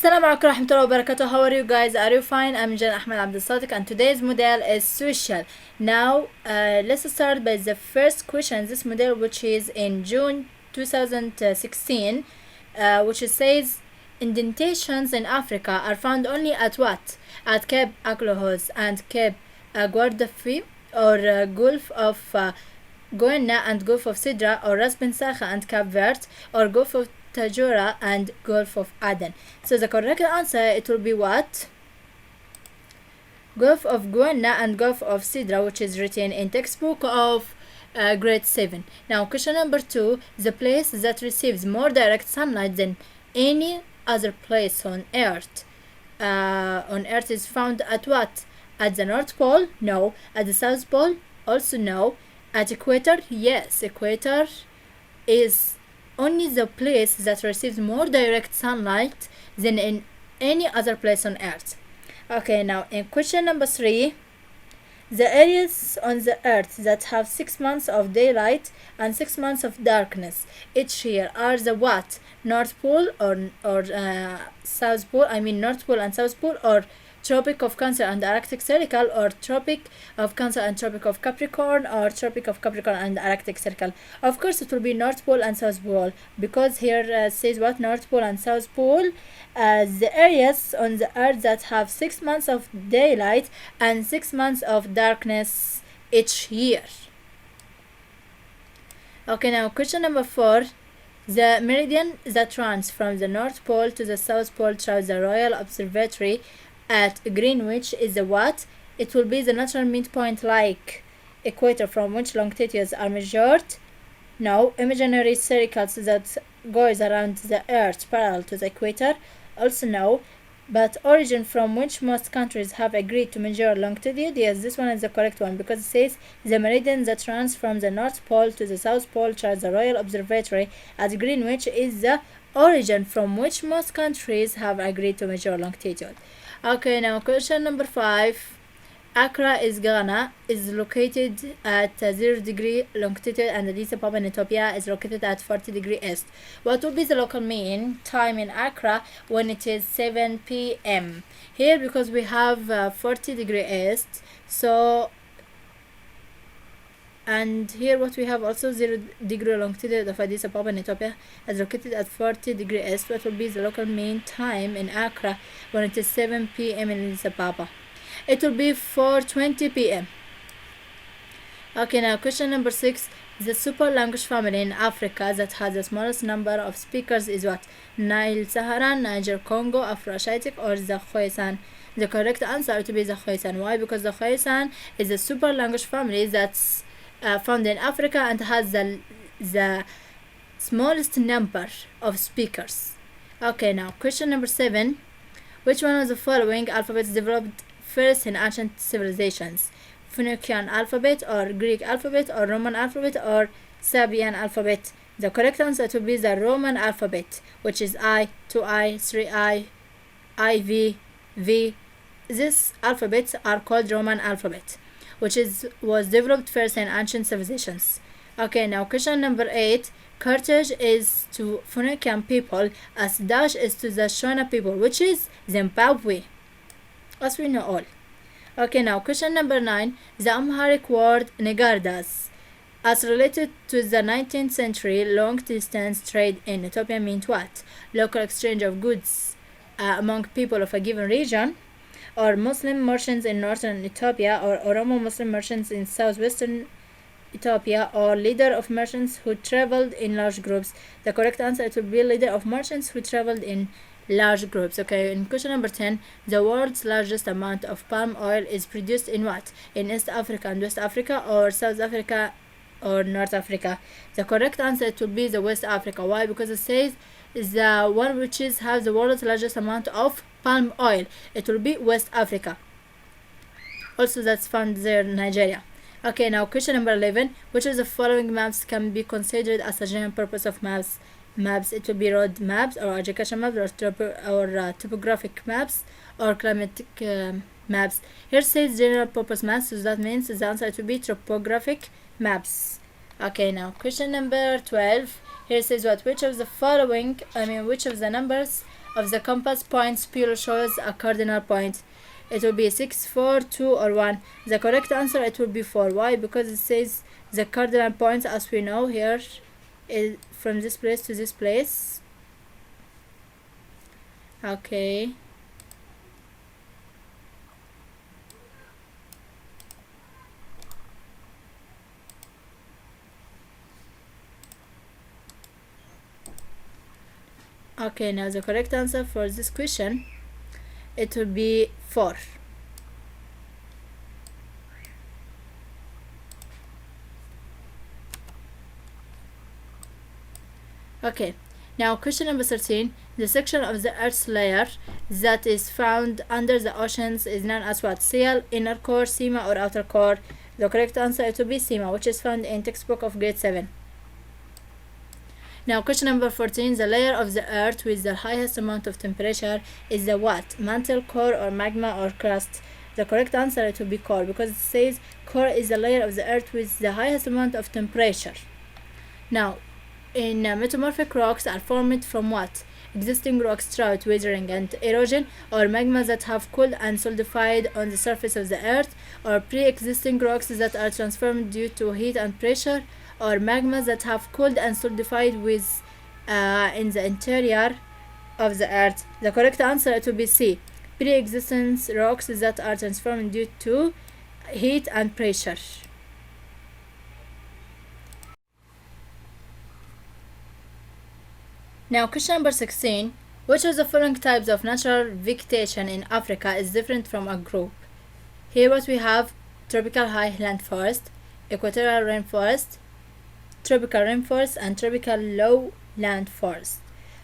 Assalamu alaikum warahmatullahi wabarakatuh. How are you guys? Are you fine? I'm Jan Ahmed Abdel Sadiq and today's model is social. Now let's start by the first question. This model which is in June 2016 which says indentations in Africa are found only at what? At Cape Aglohos and Cape Guardafui or Gulf of Goenna and Gulf of Sidra or Ras Ben Sakha and Cape Verde or Gulf of Tajura and Gulf of Aden. So the correct answer it will be what? Gulf of Goenna and Gulf of Sidra, which is written in textbook of grade 7. Now question number 2, the place that receives more direct sunlight than any other place on Earth. On Earth is found at what? At the North Pole? No. At the South Pole? Also no. At equator? Yes, equator is only the place that receives more direct sunlight than in any other place on Earth. Okay, now in question number 3, the areas on the Earth that have 6 months of daylight and 6 months of darkness each year are the what? North Pole or South Pole? I mean North Pole and South Pole, or Tropic of Cancer and Arctic Circle, or Tropic of Cancer and Tropic of Capricorn, or Tropic of Capricorn and Arctic Circle. Of course it will be North Pole and South Pole, because here says what? North Pole and South Pole. The areas on the Earth that have 6 months of daylight and 6 months of darkness each year. Okay, now question number 4. The meridian that runs from the North Pole to the South Pole through the Royal Observatory at Greenwich is the what? It will be the natural midpoint like equator from which longitudes are measured. No. Imaginary circles that goes around the Earth parallel to the equator. Also no. But origin from which most countries have agreed to measure longitude. Yes, this one is the correct one, because it says the meridian that runs from the North Pole to the South Pole through the Royal Observatory at Greenwich is the origin from which most countries have agreed to measure longitude. Okay, now question number 5. Accra is Ghana, is located at 0 degree longitude, and Addis Ababa in Ethiopia is located at 40 degree east. What will be the local mean time in Accra when it is 7 p.m.? Here, because we have 40 degree east, so, and here what we have also 0 degree longitude of Addis Ababa in Ethiopia is located at 40 degree east. What will be the local mean time in Accra when it is 7 p.m. in Addis Ababa? It will be 4:20 p.m. Okay, now question number 6. The super language family in Africa that has the smallest number of speakers is what? Nile Saharan, Niger Congo, Afro-Asiatic, or the Khoisan? The correct answer to be the Khoisan. Why? Because the Khoisan is a super language family that's found in Africa and has the smallest number of speakers. Okay, now question number 7. Which one of the following alphabets developed first in ancient civilizations? Phoenician alphabet, or Greek alphabet, or Roman alphabet, or Sabian alphabet? The correct answer to be the Roman alphabet, which is I, 2I, 3I, IV, V. These alphabets are called Roman alphabet, which was developed first in ancient civilizations. Okay, now question number 8. Carthage is to Phoenician people as Dash is to the Shona people, which is Zimbabwe, as we know all. Okay, now question number 9. The Amharic word Negardas, as related to the 19th century long-distance trade in Ethiopia, means what? Local exchange of goods among people of a given region, or Muslim merchants in northern Ethiopia, or Oromo Muslim merchants in southwestern Ethiopia, or leader of merchants who traveled in large groups? The correct answer will be leader of merchants who traveled in large groups. Okay, in question number 10, the world's largest amount of palm oil is produced in what? In East Africa and West Africa, or South Africa or North Africa? The correct answer will be the West Africa. Why? Because it says the one which has the world's largest amount of palm oil. It will be West Africa. Also that's found there in Nigeria. Okay, now question number 11. Which of the following maps can be considered as a general purpose of maps? It will be road maps, or education maps, or topographic maps, or climatic maps. Here says general purpose maps, so that means the answer to be topographic maps. Okay, now question number 12. Here says what? Which of the numbers of the compass points below shows a cardinal point. It will be 6, 4, 2, or 1. The correct answer, it will be 4. Why? Because it says the cardinal points, as we know here, is from this place to this place. Okay. Okay, now the correct answer for this question, it will be 4. Okay, now question number 13. The section of the Earth's layer that is found under the oceans is known as what? Seal, inner core, sema, or outer core? The correct answer, it will be sema, which is found in textbook of grade 7. Now question number 14. The layer of the Earth with the highest amount of temperature is the what? Mantle, core, or magma, or crust? The correct answer, it will be core, because it says core is the layer of the Earth with the highest amount of temperature. Now, in metamorphic rocks are formed from what? Existing rocks, drought, weathering, and erosion, or magma that have cooled and solidified on the surface of the Earth, or pre-existing rocks that are transformed due to heat and pressure, or magma that have cooled and solidified with in the interior of the Earth. The correct answer, it will be C. Pre-existing rocks that are transformed due to heat and pressure. Now question number 16. Which of the following types of natural vegetation in Africa is different from a group? Here what we have: tropical highland forest, equatorial rainforest, tropical rainforest, and tropical lowland forest.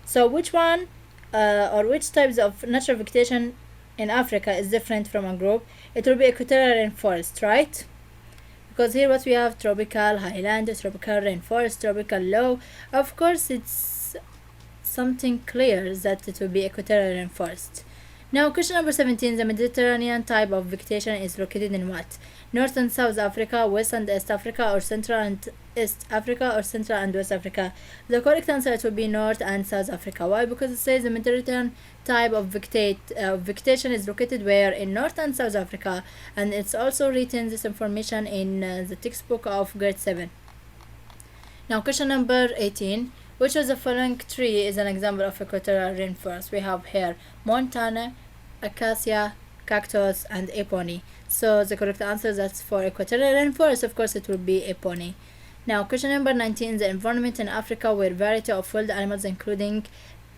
So which one or which types of natural vegetation in Africa is different from a group? It will be equatorial rainforest, right? Because here what we have: tropical highland, tropical rainforest, tropical low. Of course it's something clear that it will be equatorial rainforest. Now question number 17. The Mediterranean type of vegetation is located in what? North and South Africa, West and East Africa, or Central and East Africa, or Central and West Africa? The correct answer, it will be North and South Africa. Why? Because it says the Mediterranean type of vegetation is located where? In North and South Africa, and it's also written this information in the textbook of grade 7. Now question number 18. Which of the following tree is an example of equatorial rainforest? We have here montana, acacia, cactus, and ebony. So the correct answer, that's for equatorial rainforest, of course it will be ebony. Now question number 19. The environment in Africa where variety of wild animals including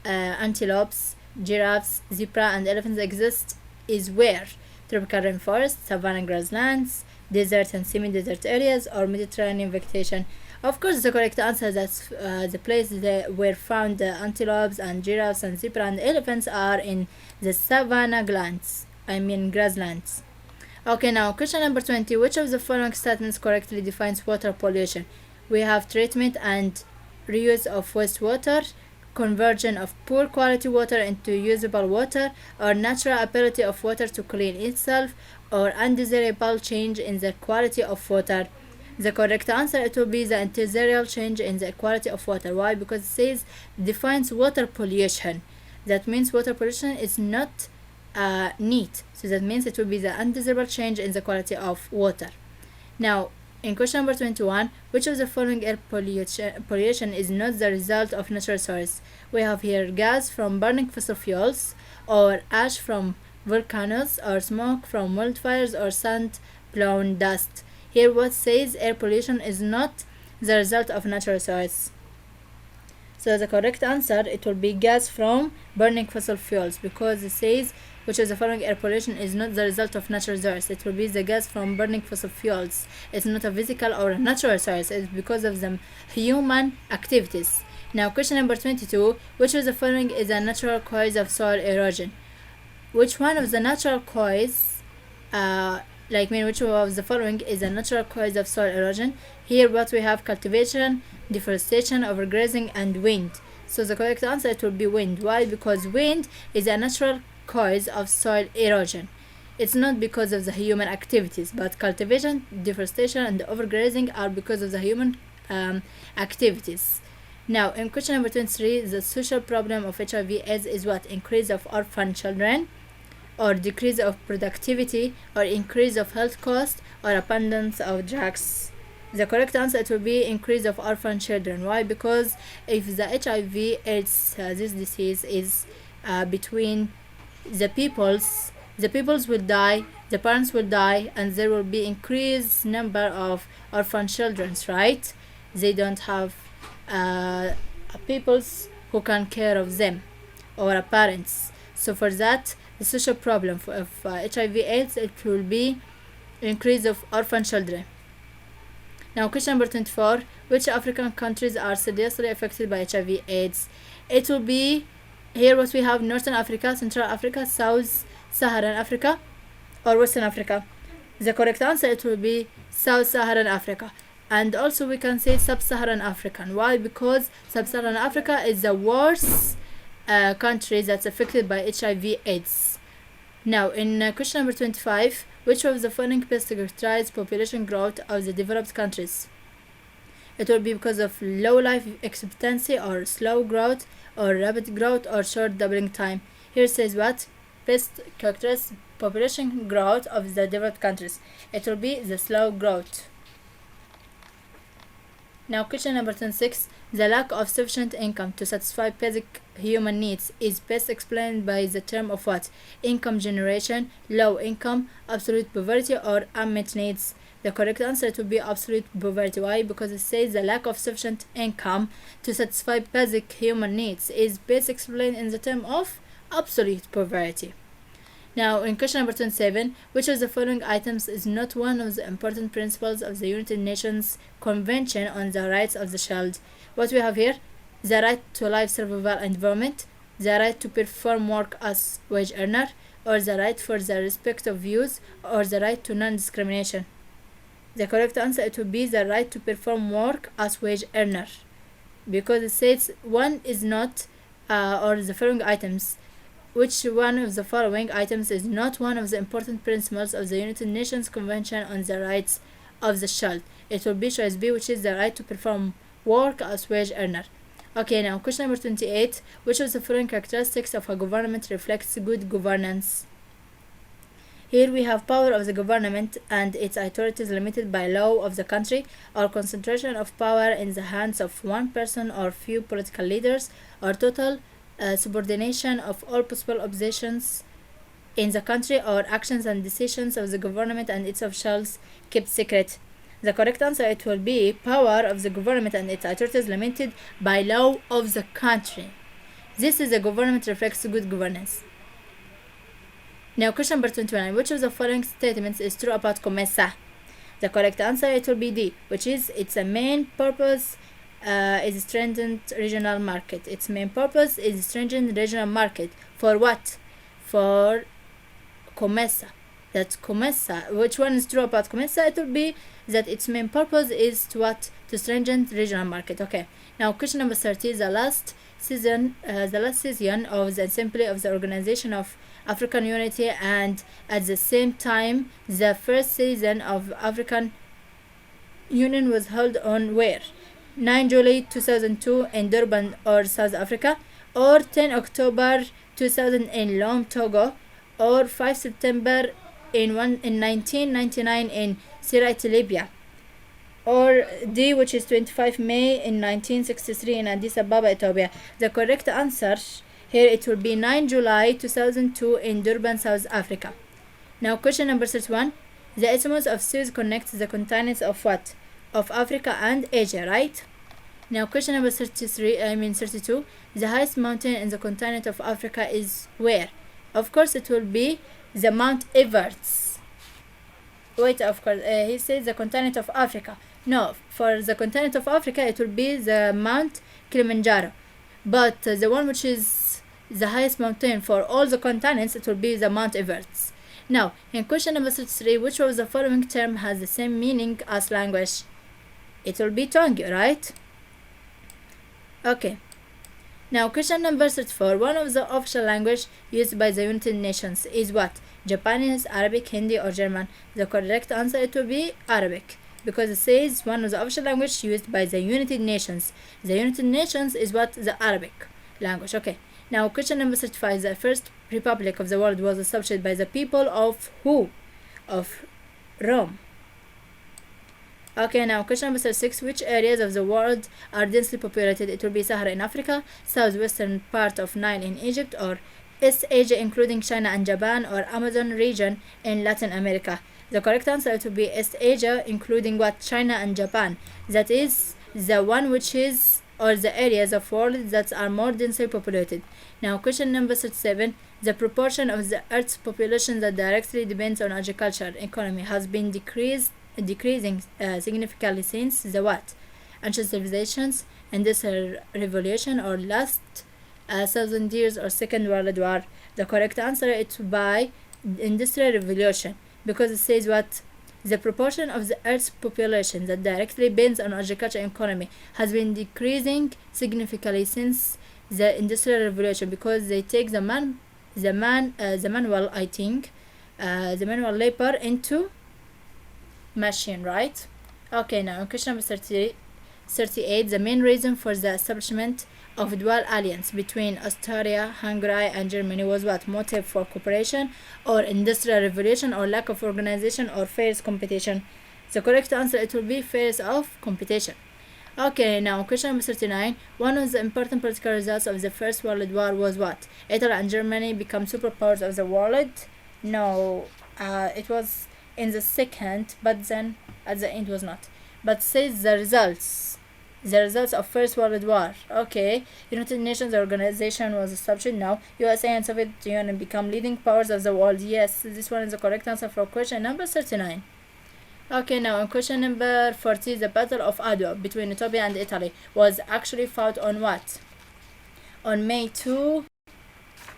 antelopes, giraffes, zebra, and elephants exist is where? Tropical rainforest, savanna grasslands, desert and semi-desert areas, or Mediterranean vegetation? Of course the correct answer, that's the place where found antelopes and giraffes and zebra and elephants are in the savanna grasslands. Okay, now question number 20. Which of the following statements correctly defines water pollution? We have treatment and reuse of wastewater, conversion of poor quality water into usable water, or natural ability of water to clean itself, or undesirable change in the quality of water. The correct answer, it will be the undesirable change in the quality of water. Why? Because it says defines water pollution. That means water pollution is not neat. So that means it will be the undesirable change in the quality of water. Now, in question number 21, which of the following air pollution is not the result of natural source? We have here gas from burning fossil fuels, or ash from volcanoes, or smoke from wildfires, or sand-blown dust. Here what says air pollution is not the result of natural source. So the correct answer, it will be gas from burning fossil fuels, because it says which of the following air pollution is not the result of natural source. It will be the gas from burning fossil fuels. It's not a physical or a natural source. It's because of the human activities. Now question number 22. Which of the following is a natural cause of soil erosion? Which one of the natural cause which of the following is a natural cause of soil erosion? Here what we have: cultivation, deforestation, overgrazing, and wind. So the correct answer, it will be wind. Why? Because wind is a natural cause of soil erosion. It's not because of the human activities, but cultivation, deforestation, and overgrazing are because of the human activities. Now, in question number 23, the social problem of HIV/AIDS is what? Increase of orphan children, or decrease of productivity, or increase of health cost, or abundance of drugs. The correct answer it will be increase of orphan children. Why? Because if the HIV/AIDS this disease is between the peoples will die, the parents will die, and there will be increased number of orphan children, right? They don't have peoples who can care of them, or parents. So for that, the social problem of HIV/AIDS it will be increase of orphan children. Now question number 24, which African countries are seriously affected by HIV/AIDS? It will be here what we have: Northern Africa, Central Africa, South Saharan Africa, or Western Africa. The correct answer it will be South Saharan Africa. And also we can say Sub-Saharan African. Why? Because Sub-Saharan Africa is the worst country that's affected by HIV/AIDS. Now in question number 25, which of the following best characterize population growth of the developed countries? It will be because of low life expectancy, or slow growth, or rapid growth, or short doubling time. Here says what? Best characterize population growth of the developed countries. It will be the slow growth. Now question number 26, the lack of sufficient income to satisfy basic human needs is best explained by the term of what? Income generation, low income, absolute poverty, or unmet needs. The correct answer to be absolute poverty. Why? Because it says the lack of sufficient income to satisfy basic human needs is best explained in the term of absolute poverty. Now in question number 27, which of the following items is not one of the important principles of the United Nations Convention on the Rights of the Child? What we have here: the right to life, survival, and development, the right to perform work as wage earner, or the right for the respect of views, or the right to non-discrimination. The correct answer it would be the right to perform work as wage earner, because it says one is not or the following items. Which one of the following items is not one of the important principles of the United Nations Convention on the Rights of the Child? It will be choice B, which is the right to perform work as wage earner. Okay, now question number 28, which of the following characteristics of a government reflects good governance? Here we have power of the government and its authorities limited by law of the country, or concentration of power in the hands of one person or few political leaders, or total subordination of all possible oppositions in the country, or actions and decisions of the government and its officials kept secret. The correct answer it will be power of the government and its authorities limited by law of the country. This is the government reflects good governance. Now question number 29, which of the following statements is true about COMESA? The correct answer it will be D, which is its main purpose is strengthened regional market. Its main purpose is strengthened regional market. For what? For COMESA. That's COMESA. Which one is true about COMESA? It will be that its main purpose is to what? To strengthen regional market. Okay. Now question number 30, the last session of the Assembly of the Organization of African Unity, and at the same time the first season of African Union was held on where? 9 July 2002 in Durban or South Africa, or 10 October 2000 in Lome, Togo, or 5 September in 1999 in Sirte, Libya, or D, which is 25 May in 1963 in Addis Ababa, Ethiopia. The correct answer here it will be 9 July 2002 in Durban, South Africa. Now question number 31, the Isthmus of Suez connects the continents of what? Of Africa and Asia, right? Now question number 32, the highest mountain in the continent of Africa is where? Of course it will be the Mount Everest. Wait, of course he says the continent of Africa. No, for the continent of Africa it will be the Mount Kilimanjaro, but the one which is the highest mountain for all the continents it will be the Mount Everest. Now in question number 33, which of the following term has the same meaning as language? It will be tongue, right? Okay. Now question number 34, one of the official language used by the United Nations is what? Japanese, Arabic, Hindi, or German? The correct answer it will be Arabic. Because it says one of the official language used by the United Nations. The United Nations is what? The Arabic language. Okay. Now question number 35. The first republic of the world was established by the people of who? Of Rome. Okay, now question number 36. Which areas of the world are densely populated? It will be Sahara in Africa, southwestern part of Nile in Egypt, or East Asia including China and Japan, or Amazon region in Latin America. The correct answer will be East Asia including what? China and Japan. That is the one which is, or the areas of world that are more densely populated. Now question number 37. The proportion of the Earth's population that directly depends on agriculture and economy has been decreasing significantly since the what? Ancient civilizations, industrial revolution, or last 1,000 years, or Second World War. The correct answer is by industrial revolution, because it says what? The proportion of the Earth's population that directly depends on agriculture and economy has been decreasing significantly since the industrial revolution, because they take the manual, I think, the manual labor into machine, right? Okay, now question number 38. The main reason for the establishment of dual alliance between Austria, Hungary, and Germany was what? Motive for cooperation, or industrial revolution, or lack of organization, or fierce competition? The correct answer, it will be fierce of competition. Okay, now question number 39. One of the important political results of the First World War was what? Italy and Germany become superpowers of the world? No, it was in the second, but then at the end was not. But says the results of First World War. Okay, United Nations organization was established. Now USA and Soviet Union become leading powers of the world. Yes, this one is the correct answer for question number 39. Okay, now in question number 40, the Battle of Adwa between Ethiopia and Italy was actually fought on what? On May 2,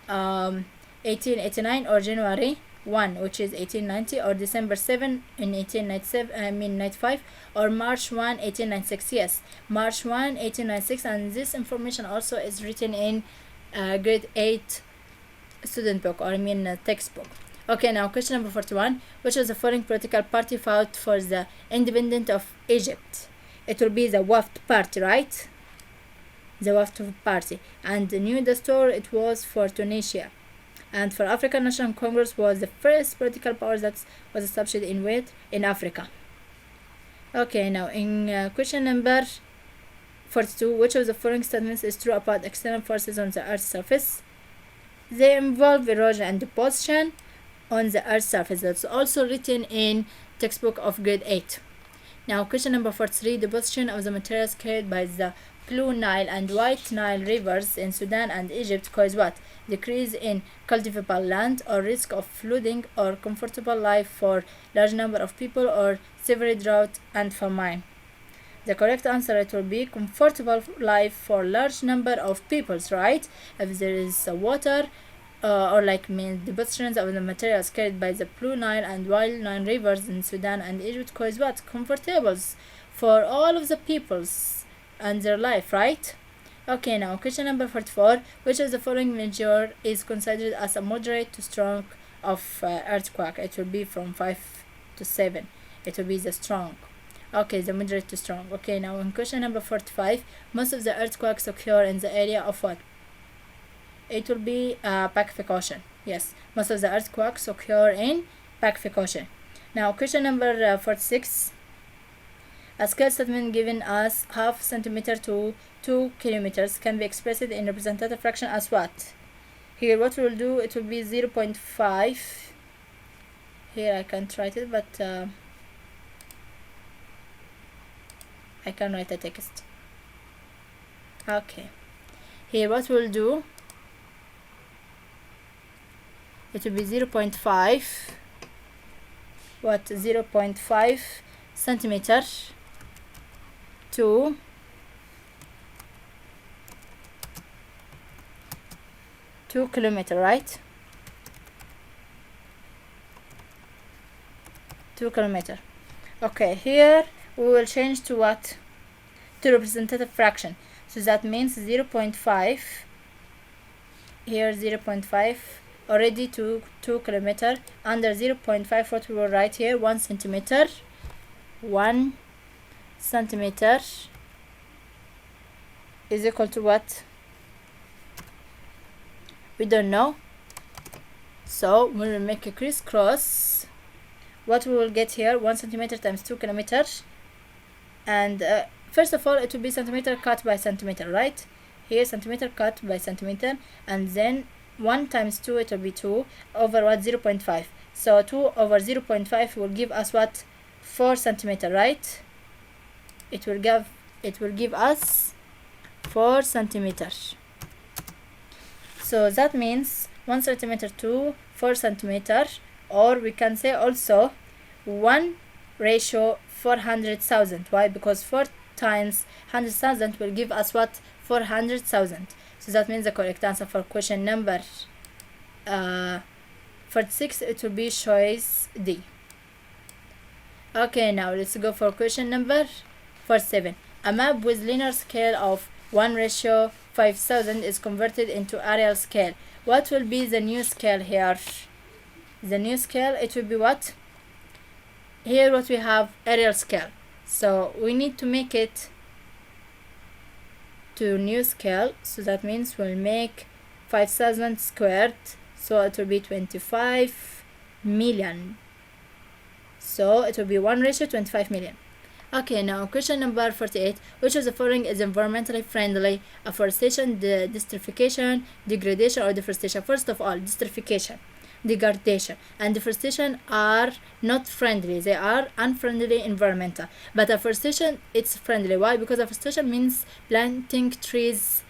1889, or January 1, which is 1890, or December 7 in 95, or March 1, 1896. Yes, March 1, 1896, and this information also is written in grade 8 student book, or textbook. Okay, now question number 41. Which of the following political party fought for the independence of Egypt? It will be the Wafd party, right? The Wafd party. And the New Dastur, it was for Tunisia. And for African National Congress was the first political power that was established in where? In Africa. Okay, now in question number 42, which of the following statements is true about external forces on the Earth's surface? They involve erosion and deposition on the Earth's surface. That's also written in textbook of grade 8. Now question number 43, deposition of the materials carried by the Blue Nile and White Nile rivers in Sudan and Egypt cause what? Decrease in cultivable land, or risk of flooding, or comfortable life for large number of people, or severe drought and famine? The correct answer, it will be comfortable life for large number of peoples, right? If there is water, or depositions of the materials carried by the Blue Nile and White Nile rivers in Sudan and Egypt cause what? Comfortables for all of the peoples and their life, right? Okay, now question number 44. Which of the following measure is considered as a moderate to strong of earthquake? It will be from 5 to 7. It will be the strong. Okay, the moderate to strong. Okay, now in question number 45, most of the earthquakes occur in the area of what? It will be Pacific Ocean. Yes, most of the earthquakes occur in Pacific Ocean. Now question number 46. A scale statement given as half centimeter to 2 kilometers can be expressed in representative fraction as what? Here what we'll do, it will be 0.5. Here I can't write it, but I can write a text. Okay, here what we'll do, it will be 0.5. What? 0.5 centimeter to 2 kilometer, right? 2 kilometer. Okay, here we will change to what? To representative fraction. So that means 0.5. Here 0.5 already to 2 kilometer. Under 0.5, what we will write here? 1 centimeter. 1 centimeter is equal to what? We don't know. So when we make a crisscross, what we will get here, 1 centimeter times 2 kilometers, and first of all it will be centimeter cut by centimeter, right? Here centimeter cut by centimeter, and then 1 times 2, it will be 2 over what? 0.5. So 2 over 0.5 will give us what? 4 centimeter, right? It will give us 4 centimeters. So that means 1 centimeter to 4 centimeter, or we can say also 1 ratio 400,000. Why? Because 4 times 100,000 will give us what? 400,000. So that means the correct answer for question number 46, it will be choice D. Okay, now let's go for question number 47. A map with linear scale of 1 ratio 5,000 is converted into areal scale. What will be the new scale here? The new scale, it will be what? Here what we have, areal scale. So we need to make it to new scale. So that means we'll make 5,000 squared. So it will be 25 million. So it will be 1 ratio 25 million. Okay, now question number 48. Which of the following is environmentally friendly? Afforestation, desertification, degradation, or deforestation? First of all, desertification, degradation, and deforestation are not friendly. They are unfriendly environmental. But afforestation, it's friendly. Why? Because afforestation means planting trees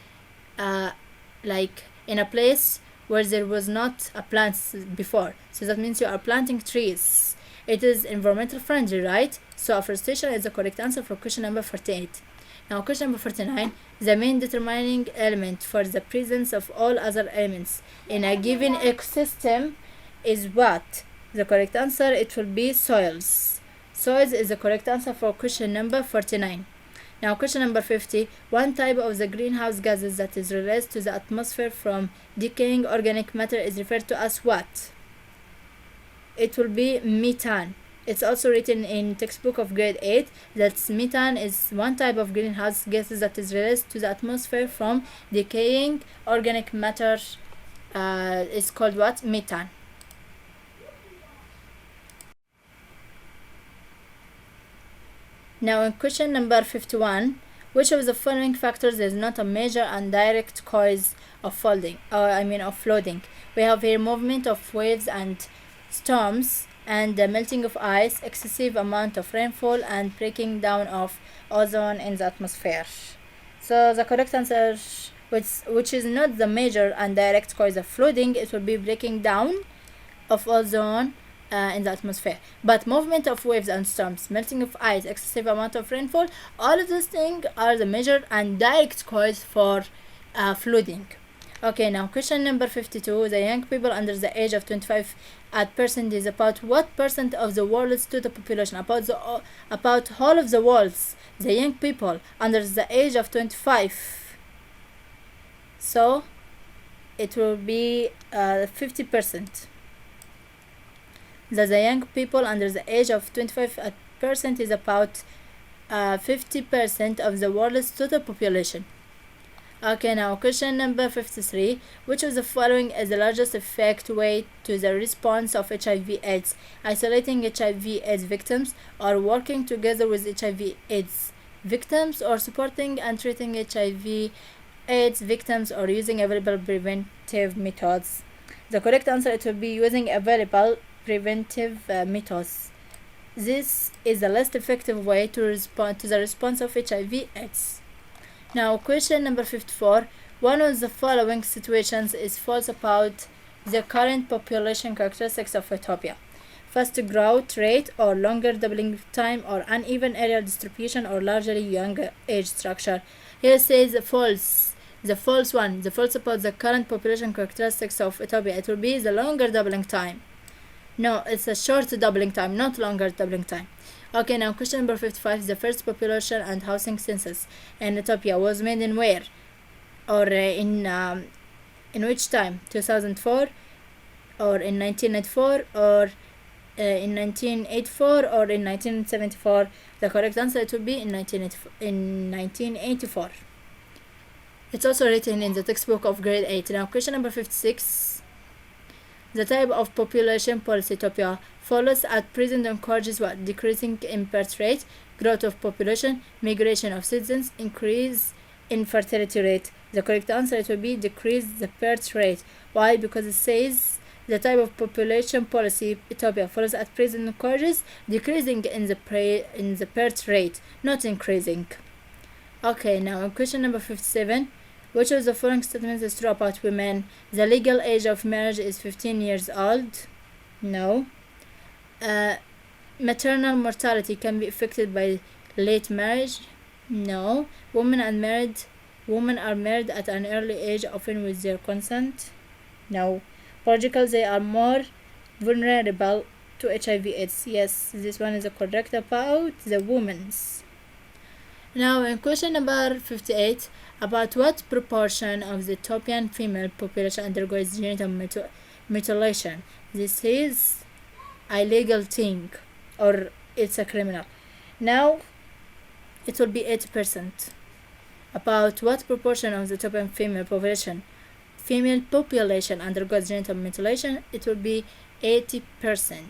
like in a place where there was not a plant before. So that means you are planting trees. It is environmental friendly, right? So afforestation is the correct answer for question number 48. Now question number 49. The main determining element for the presence of all other elements in a given ecosystem is what? The correct answer, it will be soils. Soils is the correct answer for question number 49. Now question number 50. One type of the greenhouse gases that is released to the atmosphere from decaying organic matter is referred to as what? It will be methane. It's also written in textbook of grade 8 that methane is one type of greenhouse gases that is released to the atmosphere from decaying organic matter. Is called what? Methane. Now in question number 51, which of the following factors is not a major and direct cause of flooding? Of flooding. We have here movement of waves and storms, and the melting of ice, excessive amount of rainfall, and breaking down of ozone in the atmosphere. So the correct answer, which is not the major and direct cause of flooding, it will be breaking down of ozone in the atmosphere. But movement of waves and storms, melting of ice, excessive amount of rainfall, all of those things are the major and direct cause for flooding. Okay, now question number 52. The young people under the age of 25 at percent is about what percent of the world's total population? About whole of the world's, the young people under the age of 25. So it will be 50%. The young people under the age of 25 at percent is about 50% of the world's total population. Okay, now question number 53. Which of the following is the largest effect way to the response of HIV/AIDS? Isolating HIV/AIDS victims, or working together with HIV/AIDS victims, or supporting and treating HIV/AIDS victims, or using available preventive methods? The correct answer, it will be using available preventive methods. This is the least effective way to respond to the response of HIV/AIDS. Now question number 54. One of the following situations is false about the current population characteristics of Ethiopia: fast growth rate, or longer doubling time, or uneven area distribution, or largely younger age structure. Here says false. The false one, the false about the current population characteristics of Ethiopia, it will be the longer doubling time. No, it's a short doubling time, not longer doubling time. Okay, now question number 55. The first population and housing census in Ethiopia was made in where? Or in which time? 2004, or in 1994, or in 1984 or in 1974? The correct answer it would be in 1984. It's also written in the textbook of grade 8. Now question number 56. The type of population policy Ethiopia follows at present encourages what? Decreasing in birth rate, growth of population, migration of citizens, increase in fertility rate. The correct answer it will be decrease the birth rate. Why? Because it says the type of population policy Ethiopia follows at present encourages decreasing in the birth rate, not increasing. Okay, now in question number 57. Which of the following statements is true about women? The legal age of marriage is 15 years old. No. Maternal mortality can be affected by late marriage. No. Women are married at an early age, often with their consent. No. Biologically, they are more vulnerable to HIV/AIDS. Yes, this one is correct about the women's. Now in question number 58, about what proportion of the Ethiopian female population undergoes genital mutilation? This is a legal thing, or it's a criminal. Now it will be 80%. About what proportion of the Ethiopian female population undergoes genital mutilation? It will be 80%.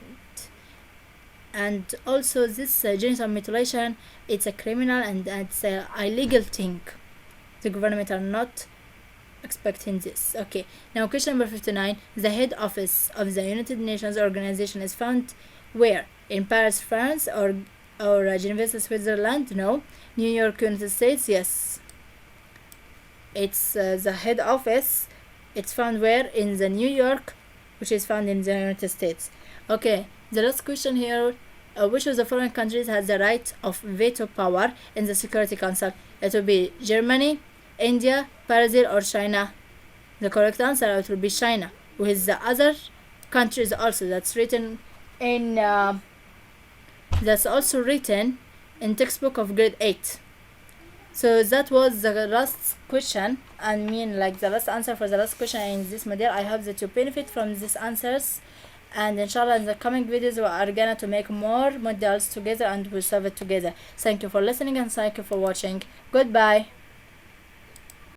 And also this genital mutilation, it's a criminal and it's a illegal thing. The government are not expecting this. Okay, now question number 59. The head office of the United Nations organization is found where? In Paris, France, or Geneva, Switzerland? No. New York, United States? Yes. It's the head office. It's found where? In the New York, which is found in the United States. Okay, the last question here. Which of the following countries has the right of veto power in the Security Council? It will be Germany, India, Brazil, or China. The correct answer it will be China, with the other countries also. That's also written in textbook of grade 8. So that was the last question. The last answer for the last question in this model. I hope that you benefit from these answers. And inshallah in the coming videos we are gonna to make more models together and we'll solve it together. Thank you for listening and thank you for watching. Goodbye.